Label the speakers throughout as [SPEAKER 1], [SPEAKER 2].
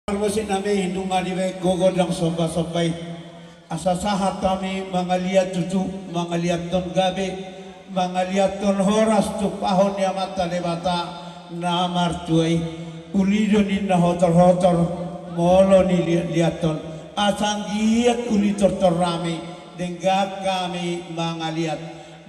[SPEAKER 1] Musin namin hinungan ni gogod ng soba-sobay. Asasahat kami mga liat tutu, mga liat ton gabi, mga liat ton horas tupahon niya matalibata na martuay. Ulido ni na hotor-hotor, molo ni liat ton. Asang giat ulitor rami, denggak kami mga liat.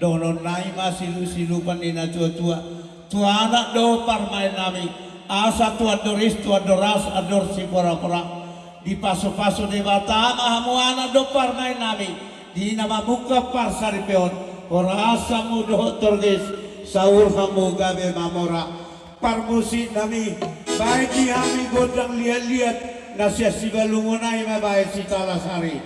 [SPEAKER 1] Donon nai masilu-silupan ni na tua-tua. Tua anak do parmay namin. Asa tu adoris tu adoras ador si pora-pora di paso-paso de bata mahamuana do parmay nami di nama buka parsari peon asa mu do tordes saur hamu gabe mamora parmusi nami baik di kami godang lihat-lihat nasihat si balungunai mabai si talasari.